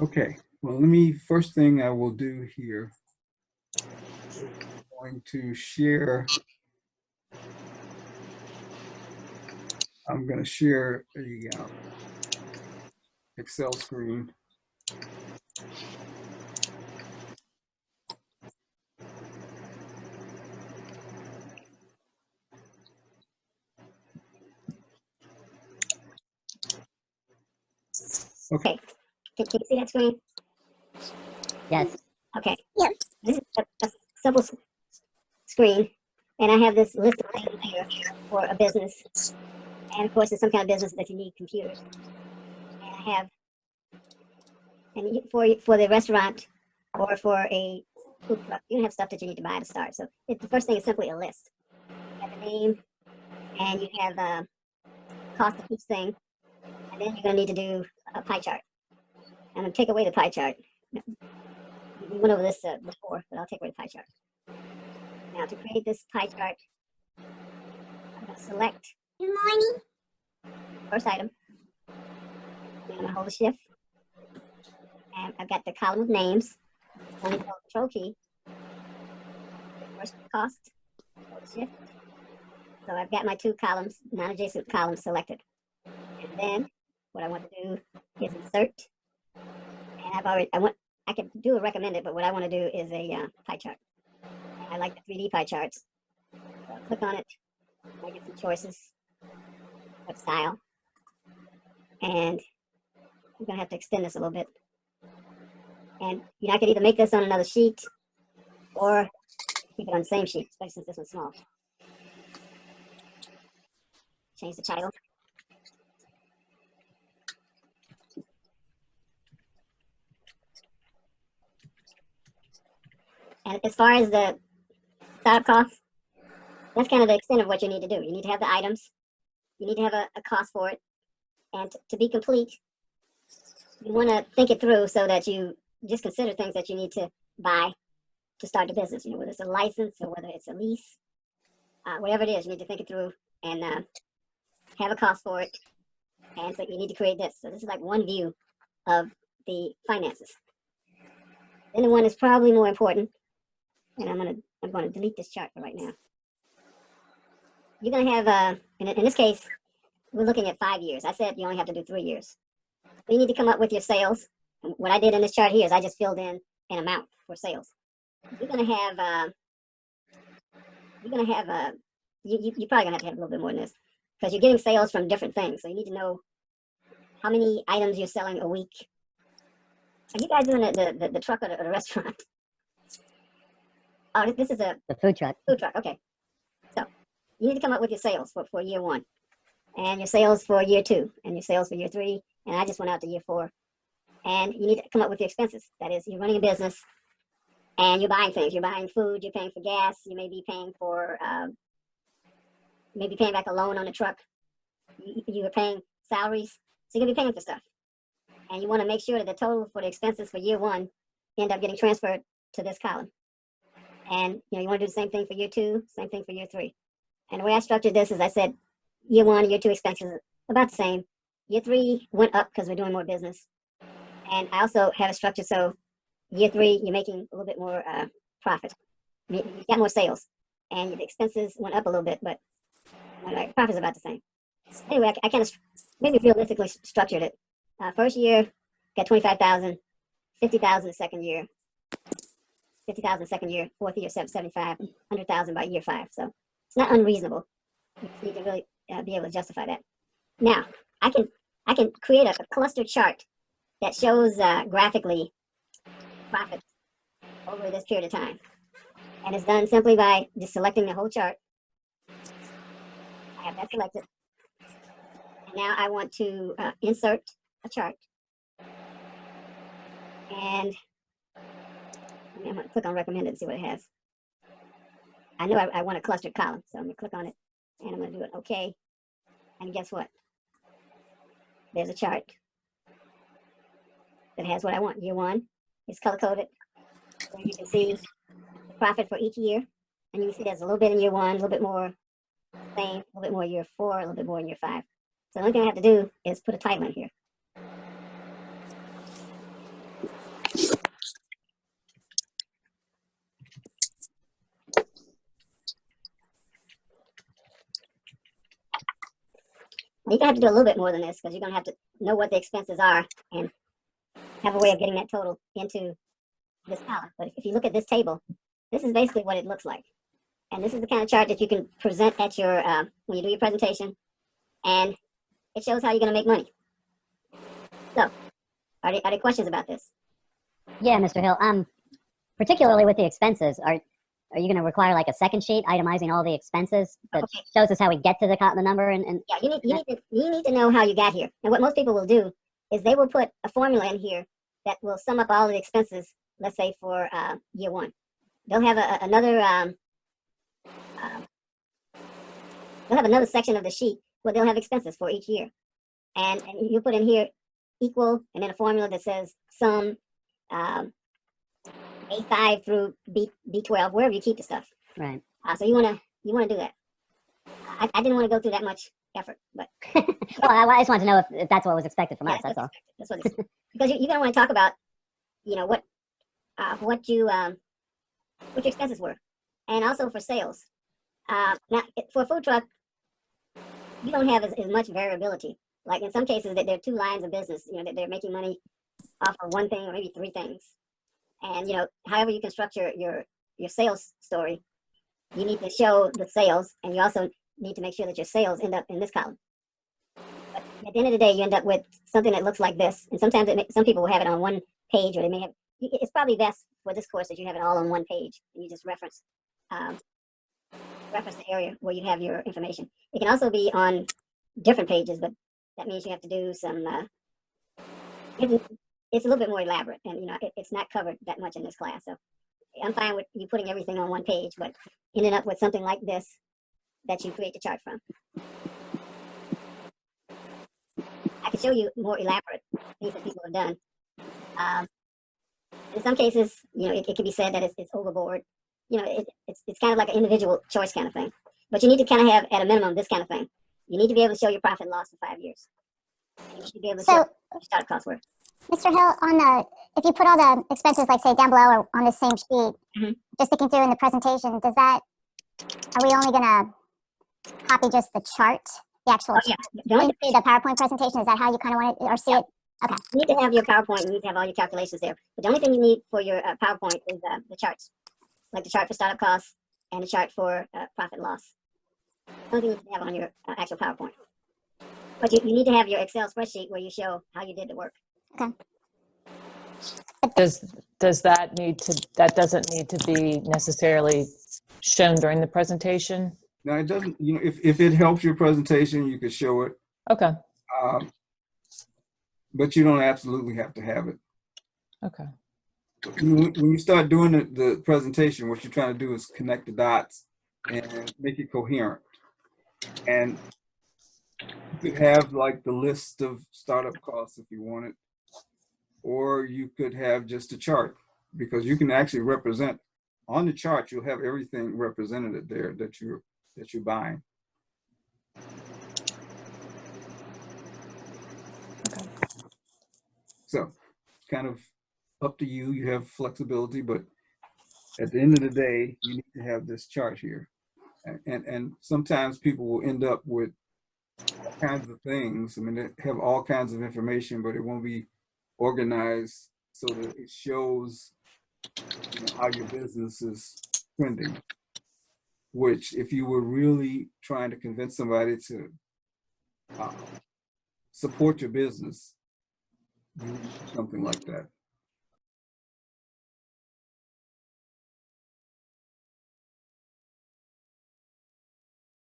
Okay, well, first thing I will do here is I'm going to share, I'm going to share a Excel screen. Okay. Can you see that screen? Yes. Okay. Yeah. This is a simple screen, and I have this list of things here for a business. And of course, it's some kind of business that you need computers. And I have, and for the restaurant or for a food truck, you have stuff that you need to buy to start. So the first thing is simply a list. You have the name, and you have cost of each thing, and then you're going to need to do a pie chart. I'm going to take away the pie chart. We went over this before, but I'll take away the pie chart. Now, to create this pie chart, I'm going to select first item. Then I'm going to hold the shift. And I've got the column of names. I'm going to hold Control key. First cost, hold the shift. So I've got my two columns, non-adjacent columns selected. And then what I want to do is insert. And I can do a recommended, but what I want to do is a pie chart. And I like the 3D pie charts. So I'll click on it. I get some choices. What style? And I'm going to have to extend this a little bit. And I could either make this on another sheet or keep it on the same sheet, especially since this one's small. Change the title. And as far as the startup cost, that's kind of the extent of what you need to do. You need to have the items. You need to have a cost for it. And to be complete, you want to think it through so that you just consider things that you need to buy to start the business. Whether it's a license or whether it's a lease, whatever it is, you need to think it through and have a cost for it. And so you need to create this. So this is like one view of the finances. Then the one is probably more important, and I'm gonna delete this chart for right now. You're gonna have in this case, we're looking at 5 years. I said you only have to do 3 years. You need to come up with your sales. And what I did in this chart here is I just filled in an amount for sales. You're gonna have you're probably gonna have to have a little bit more than this because you're getting sales from different things. So you need to know how many items you're selling a week. Are you guys doing the truck or the restaurant? Oh, this is the food truck. Food truck, okay. So you need to come up with your sales for year 1, and your sales for year 2, and your sales for year 3, and I just went out to year 4. And you need to come up with your expenses. That is, you're running a business, and you're buying things. You're buying food. You're paying for gas. You may be paying for, maybe paying back a loan on the truck. You are paying salaries, so you're gonna be paying for stuff. And you want to make sure that the total for the expenses for year 1 end up getting transferred to this column. And you want to do the same thing for year 2, same thing for year 3. And the way I structured this is I said year 1, year 2 expenses are about the same. Year 3 went up because we're doing more business. And I also have it structured so year 3 you're making a little bit more profit. You got more sales, and the expenses went up a little bit, but profit's about the same. Anyway, I kind of maybe realistically structured it. First year got 25,000, 50,000 the second year, 50,000 second year, fourth year 75, 100,000 by year 5. So it's not unreasonable. You just need to really be able to justify that. Now I can create a cluster chart that shows graphically profit over this period of time, and it's done simply by just selecting the whole chart. I have that selected, and now I want to insert a chart, and I'm going to click on recommended and see what it has. I know I want a clustered column, so I'm going to click on it, and I'm going to do it OK. And guess what? There's a chart that has what I want. Year 1 is color coded, so you can see the profit for each year, and you can see there's a little bit in year 1, a little bit more same, a little bit more in year 4, a little bit more in year 5. So the only thing I have to do is put a title in here. You're gonna have to do a little bit more than this because you're gonna have to know what the expenses are and have a way of getting that total into this column. But if you look at this table, this is basically what it looks like. And this is the kind of chart that you can present at your, when you do your presentation, and it shows how you're gonna make money. So, are there questions about this? Yeah, Mr. Hill. Particularly with the expenses, are you going to require like a second sheet itemizing all the expenses that Okay. shows us how we get to the number? And Yeah, you need to know how you got here. And what most people will do is they will put a formula in here that will sum up all the expenses, let's say for year one. They'll have another section of the sheet where they'll have expenses for each year. And you put in here equal and then a formula that says sum A5 through B12, wherever you keep the stuff. right. So you wanna do that. I didn't want to go through that much effort, but Well, I just wanted to know if that's what was expected from us. That's all. That's what it's because you're gonna want to talk about, what your expenses were, and also for sales. Now, for a food truck, you don't have as much variability. Like in some cases, that there are two lines of business. That they're making money off of one thing or maybe three things. And however you construct your sales story, you need to show the sales, and you also need to make sure that your sales end up in this column. But at the end of the day, you end up with something that looks like this. And sometimes some people will have it on one page, or they may have. It's probably best for this course that you have it all on one page, and you just reference the area where you have your information. It can also be on different pages, but that means you have to do some. It's a little bit more elaborate, and it's not covered that much in this class. So I'm fine with you putting everything on one page, but ending up with something like this that you create the chart from. I can show you more elaborate things that people have done. In some cases, it can be said that it's overboard. It's kind of like an individual choice kind of thing. But you need to kind of have, at a minimum, this kind of thing. You need to be able to show your profit and loss for 5 years. And you need to be able to show what your startup costs were. Mr. Hill, if you put all the expenses, like say down below or on the same sheet, just thinking through in the presentation, are we only gonna copy just the chart, the actual Yeah. into the PowerPoint presentation? Is that how you kind of want it, or see it? Okay. You need to have your PowerPoint. You need to have all your calculations there. But the only thing you need for your PowerPoint is the charts, like the chart for startup costs and the chart for profit and loss. The only thing you need to have on your actual PowerPoint. But you need to have your Excel spreadsheet where you show how you did the work. Okay. That doesn't need to be necessarily shown during the presentation? Now it doesn't, if it helps your presentation, you could show it. Okay. But you don't absolutely have to have it. Okay. When you start doing the presentation, what you're trying to do is connect the dots and make it coherent. And you could have like the list of startup costs if you want it, or you could have just a chart, because you can actually represent on the chart. You'll have everything represented there that you're buying. Okay. So kind of up to you. You have flexibility, but at the end of the day, you need to have this chart here. And sometimes people will end up with all kinds of things. I mean, they have all kinds of information, but it won't be organized so that it shows how your business is trending. Which, if you were really trying to convince somebody to support your business, you would do something like that.